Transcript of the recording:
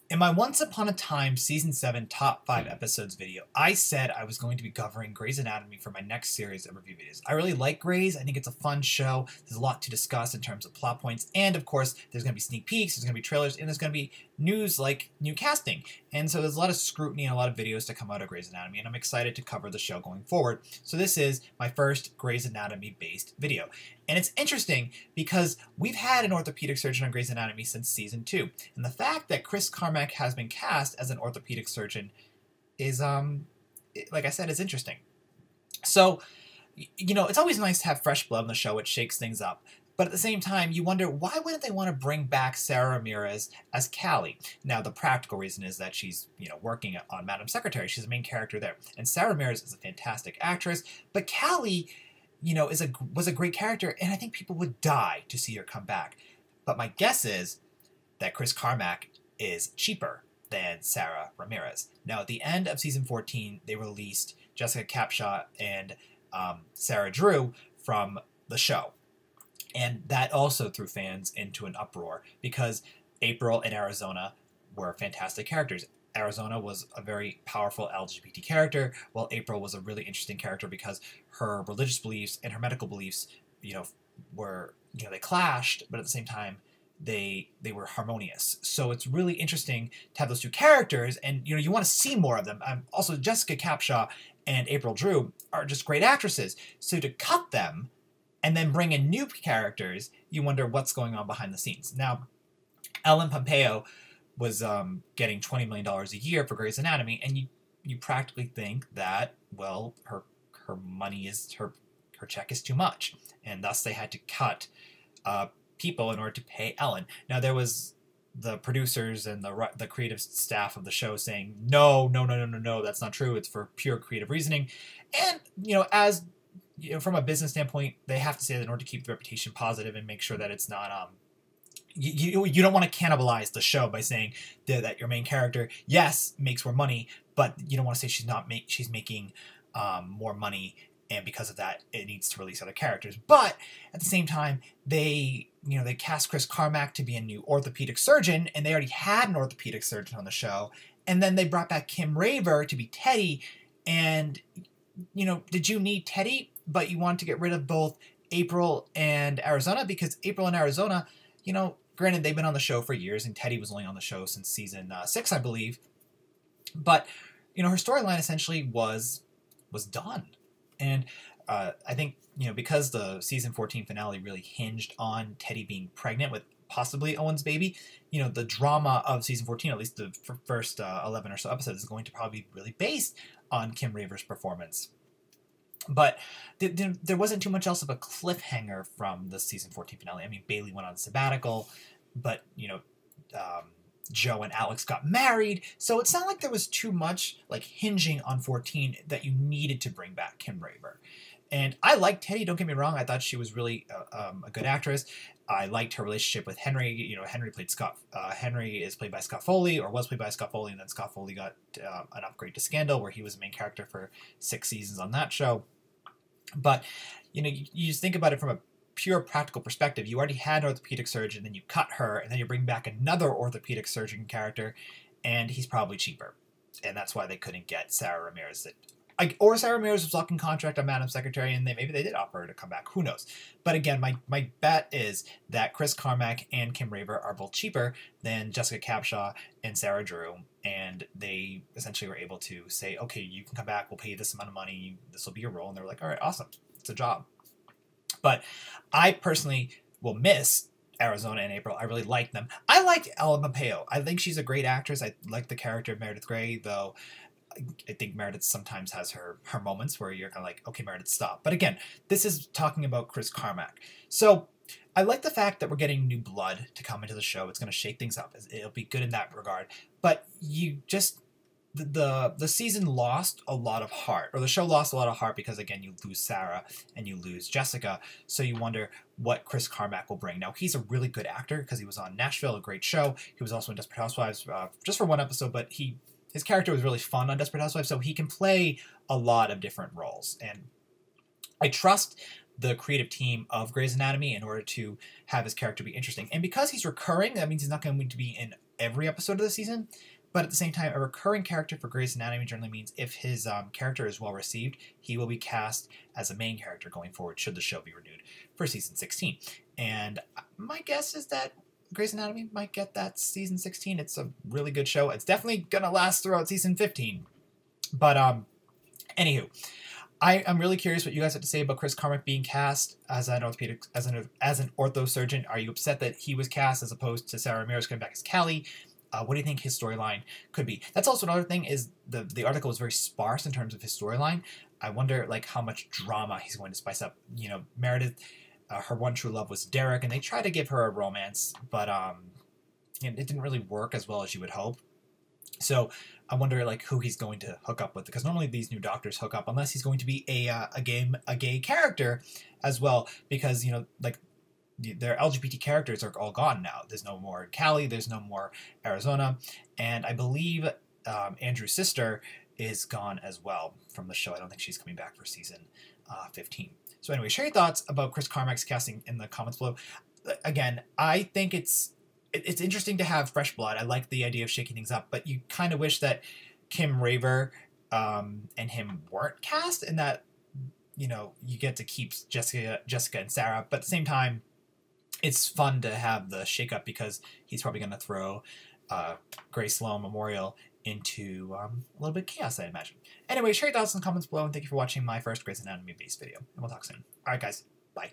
In my Once Upon a Time Season 7 Top 5 Episodes video, I said I was going to be covering Grey's Anatomy for my next series of review videos. I really like Grey's. I think it's a fun show. There's a lot to discuss in terms of plot points. And, of course, there's going to be sneak peeks, there's going to be trailers, and there's going to be news like new casting. And so there's a lot of scrutiny and a lot of videos to come out of Grey's Anatomy, and I'm excited to cover the show going forward. So this is my first Grey's Anatomy-based video. And it's interesting because we've had an orthopedic surgeon on Grey's Anatomy since Season 2. And the fact that Chris Carmack has been cast as an orthopedic surgeon is, like I said, is interesting. So, you know, it's always nice to have fresh blood on the show. It shakes things up. But at the same time, you wonder, why wouldn't they want to bring back Sarah Ramirez as Callie? Now, the practical reason is that she's, you know, working on Madam Secretary. She's the main character there. And Sarah Ramirez is a fantastic actress. But Callie, you know, was a great character, and I think people would die to see her come back. But my guess is that Chris Carmack is cheaper than Sarah Ramirez. Now, at the end of Season 14, they released Jessica Capshaw and Sarah Drew from the show. And that also threw fans into an uproar because April and Arizona were fantastic characters. Arizona was a very powerful LGBT character, while April was a really interesting character because her religious beliefs and her medical beliefs, you know, were, you know, they clashed, but at the same time, they were harmonious. So it's really interesting to have those two characters, and, you know, you want to see more of them. Also, Jessica Capshaw and April Drew are just great actresses. So to cut them and then bring in new characters, you wonder what's going on behind the scenes. Now, Ellen Pompeo was getting $20 million a year for Grey's Anatomy, and you practically think that, well, her money is, her check is too much, and thus they had to cut people in order to pay Ellen. Now, there was the producers and the creative staff of the show saying, no, that's not true. It's for pure creative reasoning. And, you know, as, you know, from a business standpoint, they have to say that in order to keep the reputation positive and make sure that it's not you don't want to cannibalize the show by saying that your main character, yes, makes more money, but you don't want to say she's making more money, and because of that, it needs to release other characters. But at the same time, they cast Chris Carmack to be a new orthopedic surgeon, and they already had an orthopedic surgeon on the show, and then they brought back Kim Raver to be Teddy, and, you know, did you need Teddy, but you want to get rid of both April and Arizona? Because April and Arizona, you know, granted, they've been on the show for years, and Teddy was only on the show since Season 6, I believe. But, you know, her storyline essentially was done. And I think, you know, because the Season 14 finale really hinged on Teddy being pregnant with possibly Owen's baby, you know, the drama of Season 14, at least the first 11 or so episodes, is going to probably be really based on Kim Raver's performance. But there wasn't too much else of a cliffhanger from the Season 14 finale. I mean, Bailey went on sabbatical, but, you know, Joe and Alex got married, so it's not like there was too much, like, hinging on 14 that you needed to bring back Kim Raver. And I liked Teddy, don't get me wrong. I thought she was really a good actress. I liked her relationship with Henry. You know, Henry is played by Scott Foley, or was played by Scott Foley, and then Scott Foley got an upgrade to Scandal, where he was the main character for 6 seasons on that show. But, you know, you just think about it from a pure practical perspective. You already had an orthopedic surgeon, then you cut her, and then you bring back another orthopedic surgeon character, and he's probably cheaper. And that's why they couldn't get Sarah Ramirez. Or Sarah Ramirez was locking contract on Madam Secretary, and maybe they did offer her to come back. Who knows? But again, my bet is that Chris Carmack and Kim Raver are both cheaper than Jessica Capshaw and Sarah Drew, and they essentially were able to say, okay, you can come back, we'll pay you this amount of money, this will be your role. And they were like, all right, awesome, it's a job. But I personally will miss Arizona and April. I really like them. I like Ellen Pompeo. I think she's a great actress. I like the character of Meredith Grey, though I think Meredith sometimes has her moments where you're kind of like, okay, Meredith, stop. But again, this is talking about Chris Carmack. So I like the fact that we're getting new blood to come into the show. It's going to shake things up. It'll be good in that regard. But you just... The season lost a lot of heart, or the show lost a lot of heart, because, again, you lose Sarah and you lose Jessica, so you wonder what Chris Carmack will bring. Now, he's a really good actor because he was on Nashville, a great show. He was also in Desperate Housewives just for one episode, but his character was really fun on Desperate Housewives, so he can play a lot of different roles. And I trust the creative team of Grey's Anatomy in order to have his character be interesting. And because he's recurring, that means he's not going to be in every episode of the season. But at the same time, a recurring character for Grey's Anatomy generally means if his character is well received, he will be cast as a main character going forward should the show be renewed for season 16. And my guess is that Grey's Anatomy might get that season 16. It's a really good show. It's definitely going to last throughout season 15. But anywho, I'm really curious what you guys have to say about Chris Carmack being cast as an ortho surgeon. Are you upset that he was cast as opposed to Sarah Ramirez coming back as Callie? What do you think his storyline could be? That's also another thing, is the article is very sparse in terms of his storyline. I wonder like how much drama he's going to spice up. You know, Meredith, her one true love was Derek, and they tried to give her a romance, but it didn't really work as well as you would hope. So I wonder like who he's going to hook up with, because normally these new doctors hook up unless he's going to be a gay character as well, because you know like their LGBT characters are all gone now. There's no more Callie, there's no more Arizona, and I believe Andrew's sister is gone as well from the show. I don't think she's coming back for season 15. So anyway, share your thoughts about Chris Carmack's casting in the comments below. Again, I think it's interesting to have fresh blood. I like the idea of shaking things up, but you kind of wish that Kim Raver and him weren't cast, and that, you know, you get to keep Jessica and Sarah, but at the same time, it's fun to have the shakeup because he's probably going to throw Grey Sloan Memorial into a little bit of chaos, I imagine. Anyway, share your thoughts in the comments below, and thank you for watching my first Grey's Anatomy based video, and we'll talk soon. Alright guys, bye.